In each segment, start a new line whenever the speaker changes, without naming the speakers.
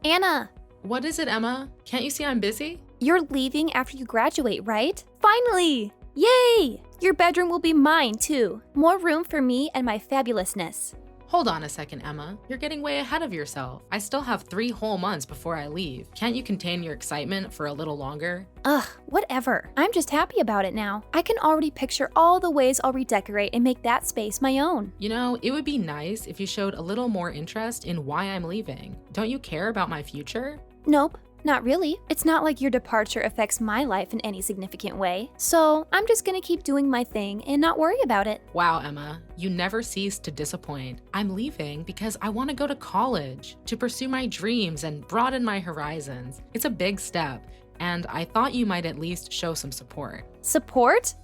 Anna,
What is it, Emma? Can't you see I'm busy?
you're leaving after you graduate, right? Finally! Yay! Your bedroom will be mine, too. More room for me and my fabulousness.
Hold on a second, Emma. You're getting way ahead of yourself. I still have 3 whole months before I leave. Can't you contain your excitement for a little longer?
Ugh, whatever. I'm just happy about it now. I can already picture all the ways I'll redecorate and make that space my own.
You know, it would be nice if you showed a little more interest in why I'm leaving. Don't you care about my future?
Nope. Not really. It's not like your departure affects my life in any significant way. So I'm just gonna keep doing my thing and not worry about it.
Wow, Emma, you never cease to disappoint. I'm leaving because I want to go to college, to pursue my dreams and broaden my horizons. It's a big step, and I thought you might at least show some support.
Support?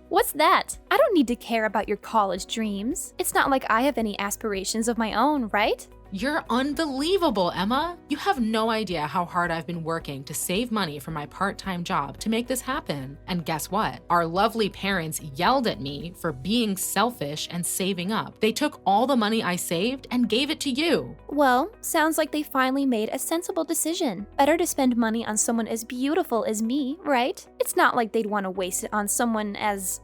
What's that? I don't need to care about your college dreams. It's not like I have any aspirations of my own, right?
You're unbelievable, Emma. You have no idea how hard I've been working to save money for my part-time job to make this happen. And guess what? Our lovely parents yelled at me for being selfish and saving up. They took all the money I saved and gave it to you.
Well, sounds like they finally made a sensible decision. Better to spend money on someone as beautiful as me, right? It's not like they'd want to waste it on someone as,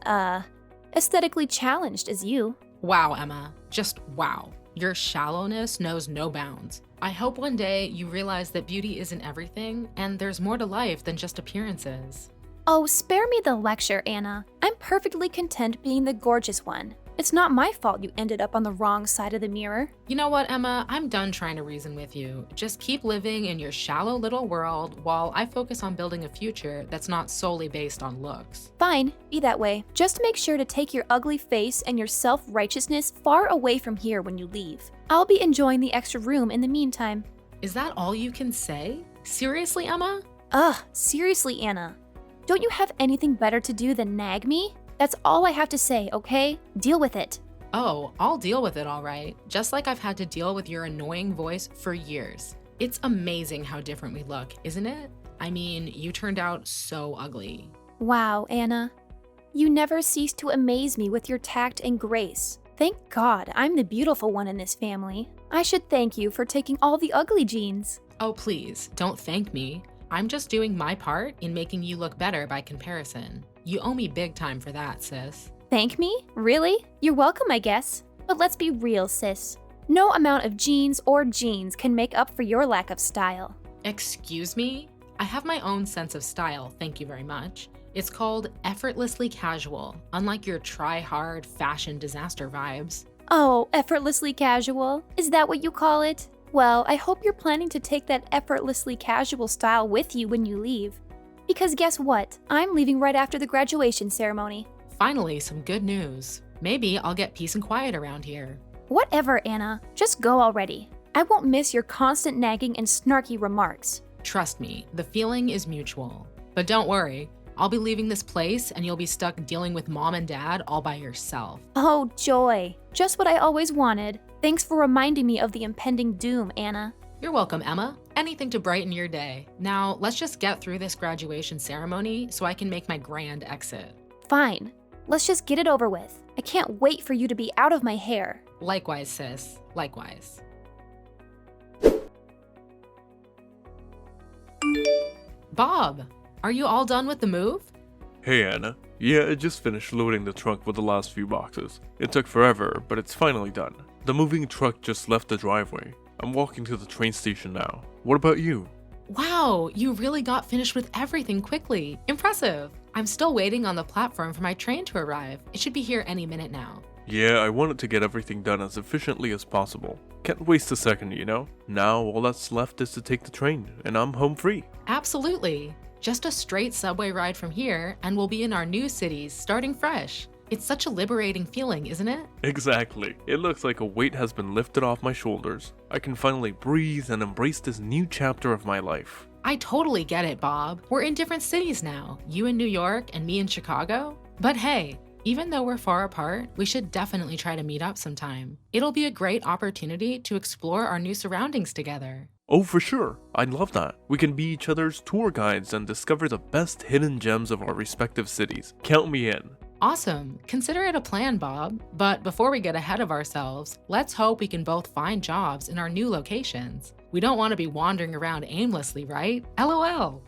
aesthetically challenged as you.
Wow, Emma. Just wow. Your shallowness knows no bounds. I hope one day you realize that beauty isn't everything and there's more to life than just appearances.
Oh, spare me the lecture, Anna. I'm perfectly content being the gorgeous one. It's not my fault you ended up on the wrong side of the mirror.
You know what, Emma? I'm done trying to reason with you. Just keep living in your shallow little world while I focus on building a future that's not solely based on looks.
Fine, be that way. Just make sure to take your ugly face and your self-righteousness far away from here when you leave. I'll be enjoying the extra room in the meantime.
Is that all you can say? Seriously, Emma?
Ugh, seriously, Anna. Don't you have anything better to do than nag me? That's all I have to say, okay? Deal with it.
Oh, I'll deal with it all right. Just like I've had to deal with your annoying voice for years. It's amazing how different we look, isn't it? I mean, you turned out so ugly.
Wow, Anna. You never cease to amaze me with your tact and grace. Thank God I'm the beautiful one in this family. I should thank you for taking all the ugly genes.
Oh, please, don't thank me. I'm just doing my part in making you look better by comparison. You owe me big time for that, sis.
Thank me? Really? You're welcome, I guess. But let's be real, sis. No amount of genes or jeans can make up for your lack of style.
Excuse me? I have my own sense of style, thank you very much. It's called effortlessly casual, unlike your try-hard fashion disaster vibes.
Oh, effortlessly casual? Is that what you call it? Well, I hope you're planning to take that effortlessly casual style with you when you leave. Because guess what? I'm leaving right after the graduation ceremony.
Finally, some good news. Maybe I'll get peace and quiet around here.
Whatever, Anna. Just go already. I won't miss your constant nagging and snarky remarks.
Trust me, the feeling is mutual. But don't worry, I'll be leaving this place and you'll be stuck dealing with mom and dad all by yourself.
Oh, joy. Just what I always wanted. Thanks for reminding me of the impending doom, Anna.
You're welcome, Emma. Anything to brighten your day. Now, let's just get through this graduation ceremony so I can make my grand exit.
Fine. Let's just get it over with. I can't wait for you to be out of my hair.
Likewise, sis. Likewise. Bob, are you all done with the move?
Hey Anna. Yeah, I just finished loading the trunk with the last few boxes. It took forever, but it's finally done. The moving truck just left the driveway. I'm walking to the train station now. What about you?
Wow, you really got finished with everything quickly. Impressive. I'm still waiting on the platform for my train to arrive. It should be here any minute now.
Yeah, I wanted to get everything done as efficiently as possible. Can't waste a second, you know? Now all that's left is to take the train, and I'm home free.
Absolutely. Just a straight subway ride from here, and we'll be in our new cities, starting fresh. It's such a liberating feeling, isn't it?
Exactly. It looks like a weight has been lifted off my shoulders. I can finally breathe and embrace this new chapter of my life.
I totally get it, Bob. We're in different cities now, you in New York and me in Chicago. But hey, even though we're far apart, we should definitely try to meet up sometime. It'll be a great opportunity to explore our new surroundings together.
Oh, for sure. I'd love that. We can be each other's tour guides and discover the best hidden gems of our respective cities. Count me in.
Awesome. Consider it a plan, Bob. But before we get ahead of ourselves, let's hope we can both find jobs in our new locations. We don't want to be wandering around aimlessly, right? LOL.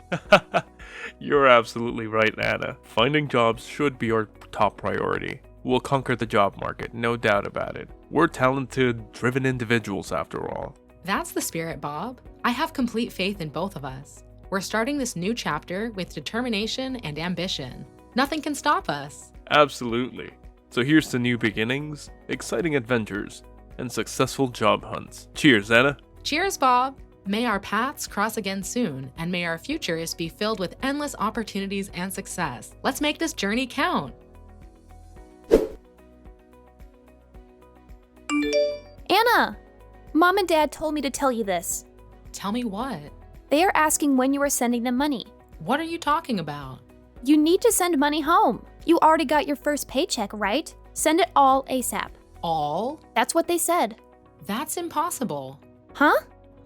You're absolutely right, Anna. Finding jobs should be our top priority. We'll conquer the job market, no doubt about it. We're talented, driven individuals after all.
That's the spirit, Bob. I have complete faith in both of us. We're starting this new chapter with determination and ambition. Nothing can stop us.
Absolutely. So here's to new beginnings, exciting adventures, and successful job hunts. Cheers, Anna.
Cheers, Bob. May our paths cross again soon, and may our futures be filled with endless opportunities and success. Let's make this journey count.
Anna! Mom and Dad told me to tell you this.
Tell me what?
They are asking when you are sending them money.
What are you talking about?
You need to send money home. You already got your first paycheck, right? Send it all ASAP.
All?
That's what they said.
That's impossible.
Huh?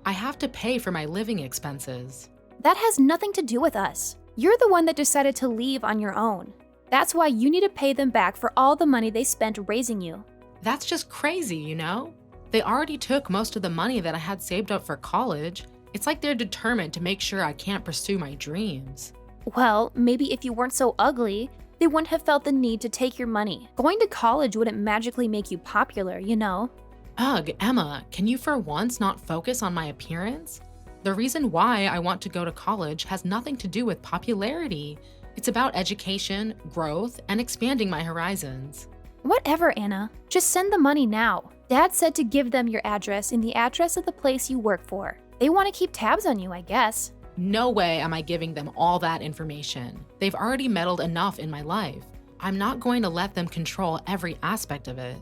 I have to pay for my living expenses.
That has nothing to do with us. You're the one that decided to leave on your own. That's why you need to pay them back for all the money they spent raising you.
That's just crazy, you know? They already took most of the money that I had saved up for college. It's like they're determined to make sure I can't pursue my dreams.
Well, maybe if you weren't so ugly, they wouldn't have felt the need to take your money. Going to college wouldn't magically make you popular, you know?
Ugh, Emma, can you for once not focus on my appearance? The reason why I want to go to college has nothing to do with popularity. It's about education, growth, and expanding my horizons.
Whatever, Anna. Just send the money now. Dad said to give them your address and the address of the place you work for. They want to keep tabs on you, I guess.
No way am I giving them all that information. They've already meddled enough in my life. I'm not going to let them control every aspect of it.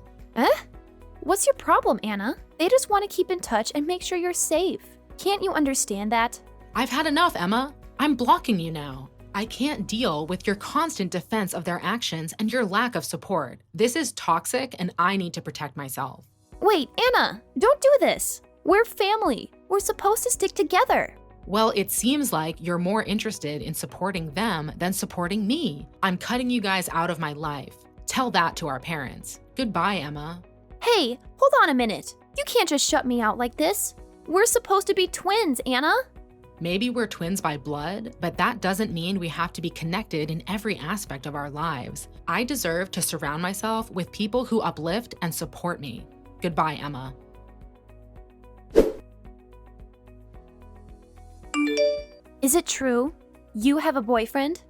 What's your problem, Anna? They just want to keep in touch and make sure you're safe. Can't you understand that?
I've had enough, Emma. I'm blocking you now. I can't deal with your constant defense of their actions and your lack of support. This is toxic and I need to protect myself.
Wait, Anna, don't do this. We're family. We're supposed to stick together.
Well, it seems like you're more interested in supporting them than supporting me. I'm cutting you guys out of my life. Tell that to our parents. Goodbye, Emma.
Hey, hold on a minute. You can't just shut me out like this. We're supposed to be twins, Anna.
Maybe we're twins by blood, but that doesn't mean we have to be connected in every aspect of our lives. I deserve to surround myself with people who uplift and support me. Goodbye, Emma.
Is it true? You have a boyfriend?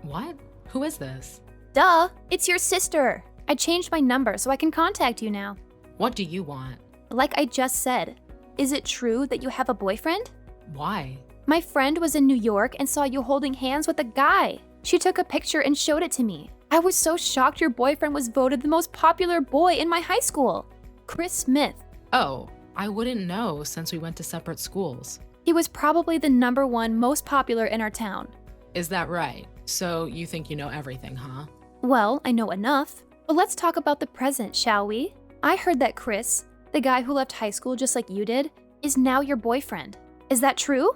What? Who is this?
Duh, it's your sister. I changed my number so I can contact you now.
What do you want?
Like I just said, is it true that you have a boyfriend?
Why?
My friend was in New York and saw you holding hands with a guy. She took a picture and showed it to me. I was so shocked your boyfriend was voted the most popular boy in my high school. Chris Smith.
Oh, I wouldn't know since we went to separate schools.
He was probably the #1 most popular in our town.
Is that right? So you think you know everything, huh?
Well, I know enough. But let's talk about the present, shall we? I heard that Chris, the guy who left high school just like you did, is now your boyfriend. Is that true?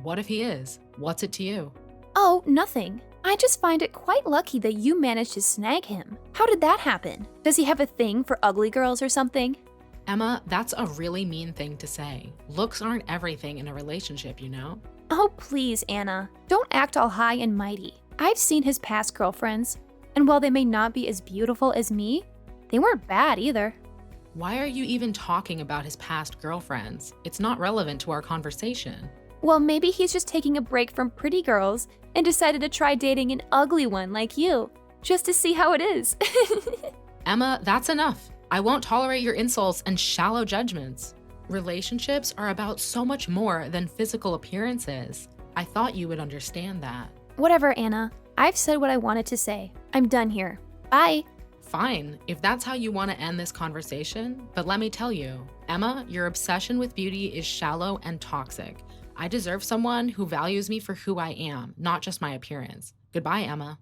What if he is? What's it to you?
Oh, nothing. I just find it quite lucky that you managed to snag him. How did that happen? Does he have a thing for ugly girls or something?
Emma, that's a really mean thing to say. Looks aren't everything in a relationship, you know?
Oh, please, Anna. Don't act all high and mighty. I've seen his past girlfriends, and while they may not be as beautiful as me, they weren't bad either.
Why are you even talking about his past girlfriends? It's not relevant to our conversation.
Well, maybe he's just taking a break from pretty girls and decided to try dating an ugly one like you, just to see how it is.
Emma, that's enough. I won't tolerate your insults and shallow judgments. Relationships are about so much more than physical appearances. I thought you would understand that.
Whatever, Anna. I've said what I wanted to say. I'm done here. Bye.
Fine, if that's how you want to end this conversation, but let me tell you, Emma, your obsession with beauty is shallow and toxic. I deserve someone who values me for who I am, not just my appearance. Goodbye, Emma.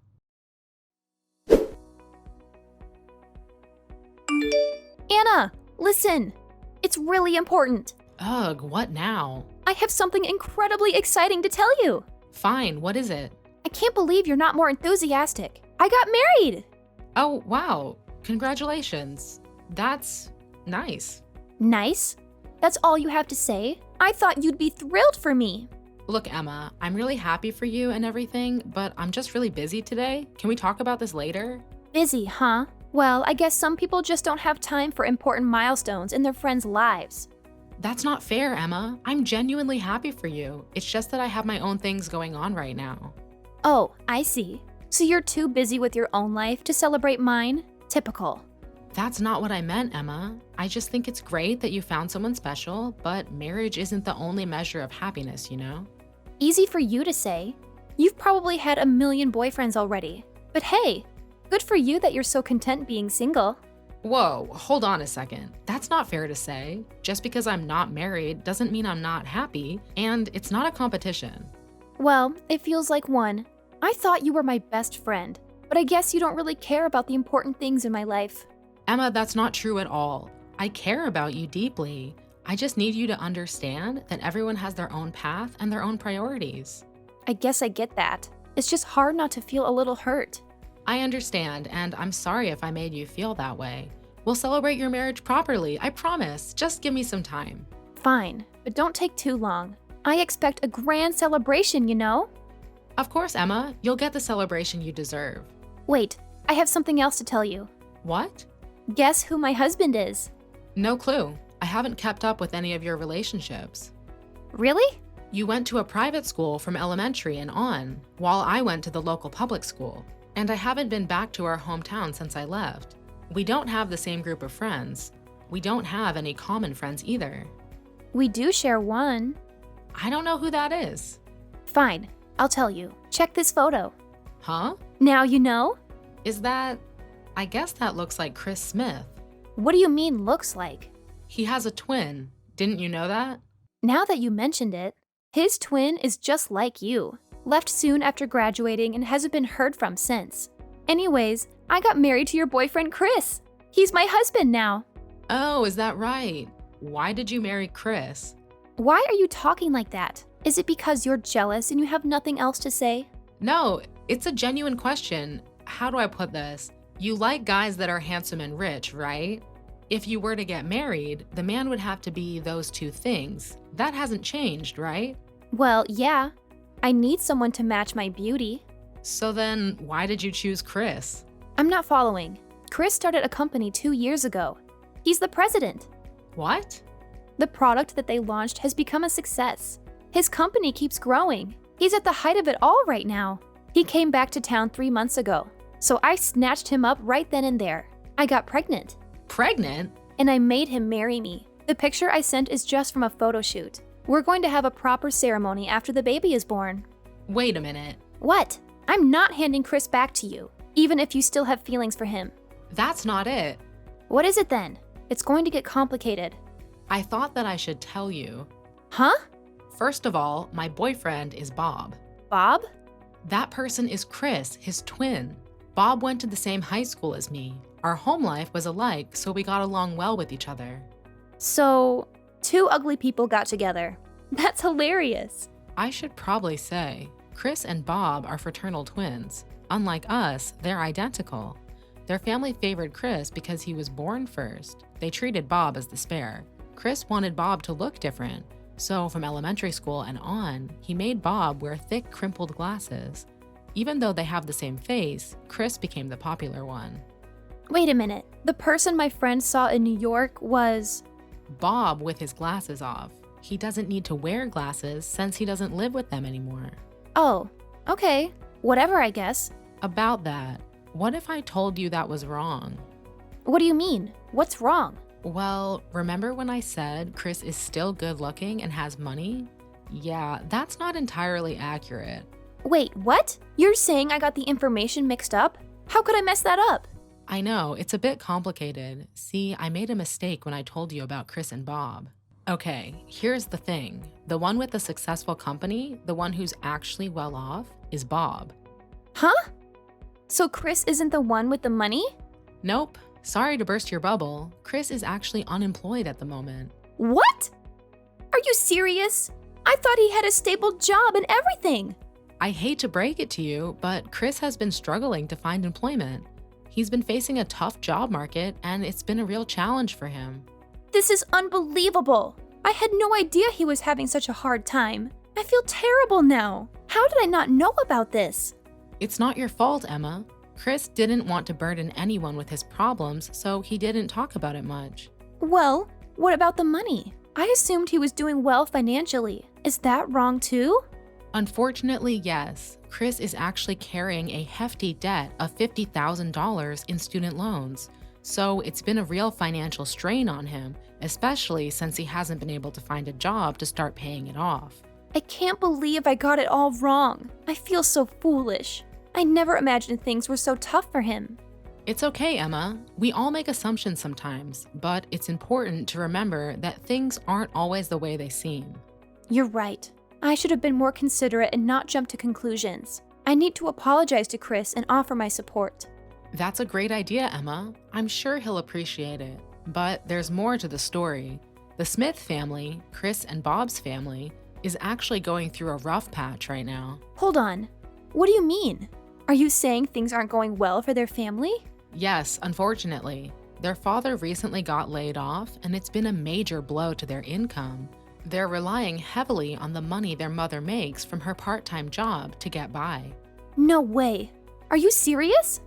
Anna, listen. It's really important.
Ugh, what now?
I have something incredibly exciting to tell you.
Fine, what is it?
I can't believe you're not more enthusiastic. I got married.
Oh, wow. Congratulations. That's nice.
Nice? That's all you have to say? I thought you'd be thrilled for me.
Look, Emma, I'm really happy for you and everything, but I'm just really busy today. Can we talk about this later?
Busy, huh? Well, I guess some people just don't have time for important milestones in their friends' lives.
That's not fair, Emma. I'm genuinely happy for you. It's just that I have my own things going on right now.
Oh, I see. So you're too busy with your own life to celebrate mine? Typical.
That's not what I meant, Emma. I just think it's great that you found someone special, but marriage isn't the only measure of happiness, you know?
Easy for you to say. You've probably had a million boyfriends already. But hey, good for you that you're so content being single.
Whoa, hold on a second. That's not fair to say. Just because I'm not married doesn't mean I'm not happy, and it's not a competition.
Well, it feels like one. I thought you were my best friend, but I guess you don't really care about the important things in my life.
Emma, that's not true at all. I care about you deeply. I just need you to understand that everyone has their own path and their own priorities.
I guess I get that. It's just hard not to feel a little hurt.
I understand, and I'm sorry if I made you feel that way. We'll celebrate your marriage properly, I promise. Just give me some time.
Fine, but don't take too long. I expect a grand celebration, you know?
Of course, Emma, you'll get the celebration you deserve.
Wait, I have something else to tell you.
What?
Guess who my husband is?
No clue. I haven't kept up with any of your relationships.
Really?
You went to a private school from elementary and on, while I went to the local public school. And I haven't been back to our hometown since I left. We don't have the same group of friends. We don't have any common friends either.
We do share one.
I don't know who that is.
Fine, I'll tell you. Check this photo.
Huh?
Now you know?
Is that... I guess that looks like Chris Smith.
What do you mean looks like?
He has a twin. Didn't you know that?
Now that you mentioned it, his twin is just like you. Left soon after graduating and hasn't been heard from since. Anyways, I got married to your boyfriend Chris. He's my husband now.
Oh, is that right? Why did you marry Chris?
Why are you talking like that? Is it because you're jealous and you have nothing else to say?
No, it's a genuine question. How do I put this? You like guys that are handsome and rich, right? If you were to get married, the man would have to be those two things. That hasn't changed, right?
Well, yeah. I need someone to match my beauty.
So then, why did you choose Chris?
I'm not following. Chris started a company 2 years ago. He's the president.
What?
The product that they launched has become a success. His company keeps growing. He's at the height of it all right now. He came back to town 3 months ago, so I snatched him up right then and there. I got pregnant.
Pregnant?
And I made him marry me. The picture I sent is just from a photo shoot. We're going to have a proper ceremony after the baby is born.
Wait a minute.
What? I'm not handing Chris back to you, even if you still have feelings for him.
That's not it.
What is it then? It's going to get complicated.
I thought that I should tell you.
Huh?
First of all, my boyfriend is Bob.
Bob?
That person is Chris, his twin. Bob went to the same high school as me. Our home life was alike, so we got along well with each other.
So, 2 ugly people got together. That's hilarious.
I should probably say, Chris and Bob are fraternal twins. Unlike us, they're identical. Their family favored Chris because he was born first. They treated Bob as the spare. Chris wanted Bob to look different, so from elementary school and on, he made Bob wear thick, crimpled glasses. Even though they have the same face, Chris became the popular one.
Wait a minute. The person my friend saw in New York was...
Bob with his glasses off. He doesn't need to wear glasses since he doesn't live with them anymore.
Oh, okay. Whatever, I guess.
About that, what if I told you that was wrong?
What do you mean? What's wrong?
Well, remember when I said Chris is still good looking and has money? Yeah, that's not entirely accurate.
Wait, what? You're saying I got the information mixed up? How could I mess that up?
I know, it's a bit complicated. See, I made a mistake when I told you about Chris and Bob. Okay, here's the thing. The one with the successful company, the one who's actually well off, is Bob.
Huh? So Chris isn't the one with the money?
Nope. Sorry to burst your bubble. Chris is actually unemployed at the moment.
What? Are you serious? I thought he had a stable job and everything.
I hate to break it to you, but Chris has been struggling to find employment. He's been facing a tough job market, and it's been a real challenge for him.
This is unbelievable. I had no idea he was having such a hard time. I feel terrible now. How did I not know about this?
It's not your fault, Emma. Chris didn't want to burden anyone with his problems, so he didn't talk about it much.
Well, what about the money? I assumed he was doing well financially. Is that wrong too?
Unfortunately, yes. Chris is actually carrying a hefty debt of $50,000 in student loans. So it's been a real financial strain on him, especially since he hasn't been able to find a job to start paying it off.
I can't believe I got it all wrong. I feel so foolish. I never imagined things were so tough for him.
It's okay, Emma. We all make assumptions sometimes, but it's important to remember that things aren't always the way they seem.
You're right. I should have been more considerate and not jump to conclusions. I need to apologize to Chris and offer my support.
That's a great idea, Emma. I'm sure he'll appreciate it. But there's more to the story. The Smith family, Chris and Bob's family, is actually going through a rough patch right now.
Hold on. What do you mean? Are you saying things aren't going well for their family?
Yes, unfortunately. Their father recently got laid off, and it's been a major blow to their income. They're relying heavily on the money their mother makes from her part-time job to get by.
No way. Are you serious?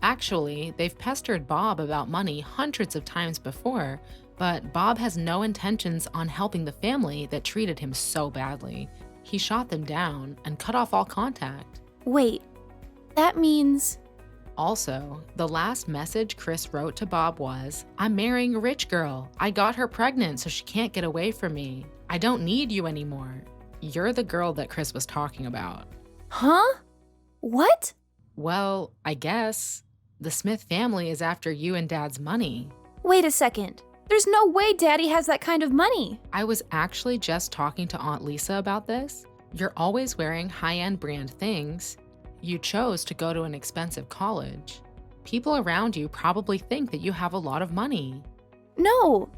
Actually, they've pestered Bob about money hundreds of times before, but Bob has no intentions on helping the family that treated him so badly. He shot them down and cut off all contact.
Wait, that means...
Also, the last message Chris wrote to Bob was, "I'm marrying a rich girl. I got her pregnant so she can't get away from me. I don't need you anymore." You're the girl that Chris was talking about.
Huh? What?
Well, I guess. The Smith family is after you and Dad's money.
Wait a second. There's no way Daddy has that kind of money.
I was actually just talking to Aunt Lisa about this. You're always wearing high-end brand things. You chose to go to an expensive college. People around you probably think that you have a lot of money.
No.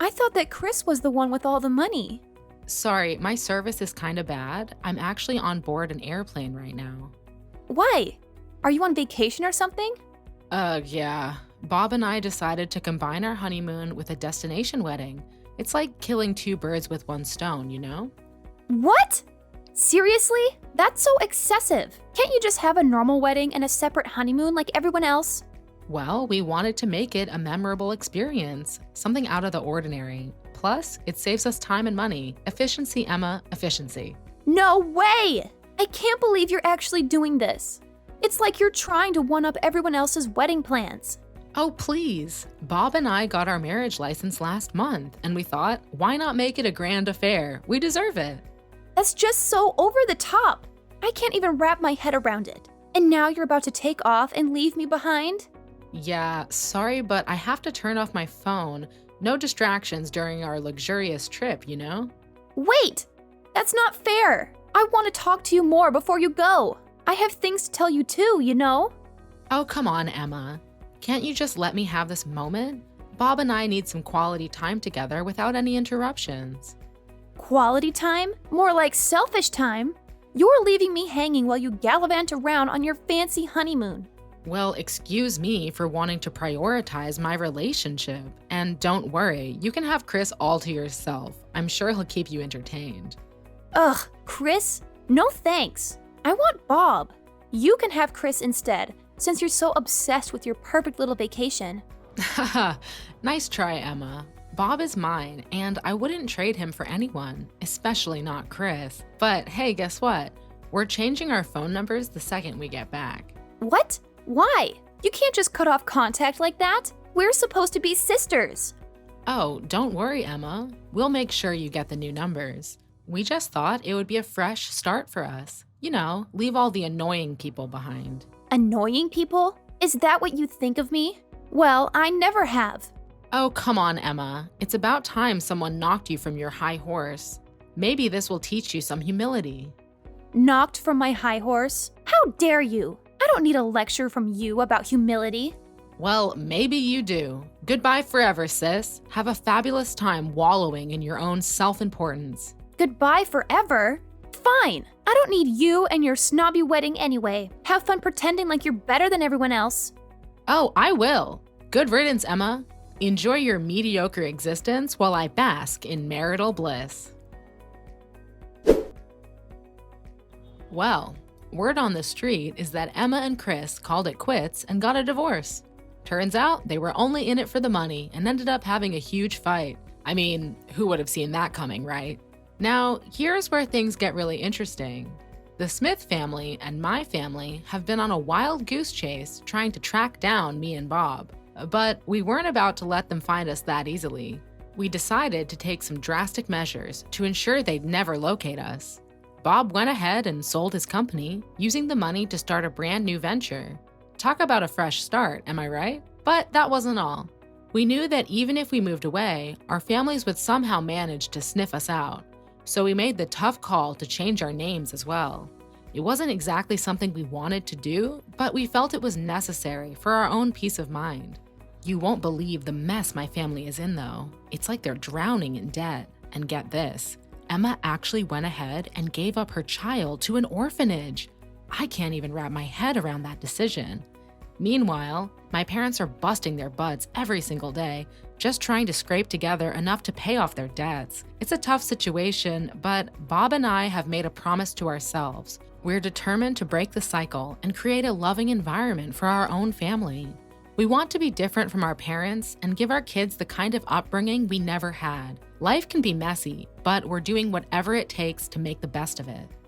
I thought that Chris was the one with all the money.
Sorry, my service is kinda bad. I'm actually on board an airplane right now.
Why? Are you on vacation or something?
Yeah. Bob and I decided to combine our honeymoon with a destination wedding. It's like killing two birds with one stone, you know?
What? Seriously? That's so excessive. Can't you just have a normal wedding and a separate honeymoon like everyone else?
Well, we wanted to make it a memorable experience, something out of the ordinary. Plus, it saves us time and money. Efficiency, Emma, efficiency.
No way! I can't believe you're actually doing this. It's like you're trying to one-up everyone else's wedding plans.
Oh, please. Bob and I got our marriage license last month, and we thought, why not make it a grand affair? We deserve it.
That's just so over the top. I can't even wrap my head around it. And now you're about to take off and leave me behind?
Yeah, sorry, but I have to turn off my phone. No distractions during our luxurious trip, you know?
Wait! That's not fair. I want to talk to you more before you go. I have things to tell you too, you know?
Oh, come on, Emma. Can't you just let me have this moment? Bob and I need some quality time together without any interruptions.
Quality time? More like selfish time. You're leaving me hanging while you gallivant around on your fancy honeymoon.
Well, excuse me for wanting to prioritize my relationship. And don't worry, you can have Chris all to yourself. I'm sure he'll keep you entertained.
Ugh, Chris? No thanks. I want Bob. You can have Chris instead, since you're so obsessed with your perfect little vacation.
Haha, nice try, Emma. Bob is mine, and I wouldn't trade him for anyone, especially not Chris. But hey, guess what? We're changing our phone numbers the second we get back.
What? Why? You can't just cut off contact like that. We're supposed to be sisters.
Oh, don't worry, Emma. We'll make sure you get the new numbers. We just thought it would be a fresh start for us. You know, leave all the annoying people behind.
Annoying people? Is that what you think of me? Well, I never have.
Oh, come on, Emma. It's about time someone knocked you from your high horse. Maybe this will teach you some humility.
Knocked from my high horse? How dare you? I don't need a lecture from you about humility.
Well, maybe you do. Goodbye forever, sis. Have a fabulous time wallowing in your own self-importance.
Goodbye forever? Fine. I don't need you and your snobby wedding anyway. Have fun pretending like you're better than everyone else.
Oh, I will. Good riddance, Emma. Enjoy your mediocre existence while I bask in marital bliss. Well, word on the street is that Emma and Chris called it quits and got a divorce. Turns out they were only in it for the money and ended up having a huge fight. I mean, who would have seen that coming, right? Now, here's where things get really interesting. The Smith family and my family have been on a wild goose chase trying to track down me and Bob. But we weren't about to let them find us that easily. We decided to take some drastic measures to ensure they'd never locate us. Bob went ahead and sold his company, using the money to start a brand new venture. Talk about a fresh start, am I right? But that wasn't all. We knew that even if we moved away, our families would somehow manage to sniff us out. So we made the tough call to change our names as well. It wasn't exactly something we wanted to do, but we felt it was necessary for our own peace of mind. You won't believe the mess my family is in though. It's like they're drowning in debt. And get this, Emma actually went ahead and gave up her child to an orphanage. I can't even wrap my head around that decision. Meanwhile, my parents are busting their butts every single day, just trying to scrape together enough to pay off their debts. It's a tough situation, but Bob and I have made a promise to ourselves. We're determined to break the cycle and create a loving environment for our own family. We want to be different from our parents and give our kids the kind of upbringing we never had. Life can be messy, but we're doing whatever it takes to make the best of it.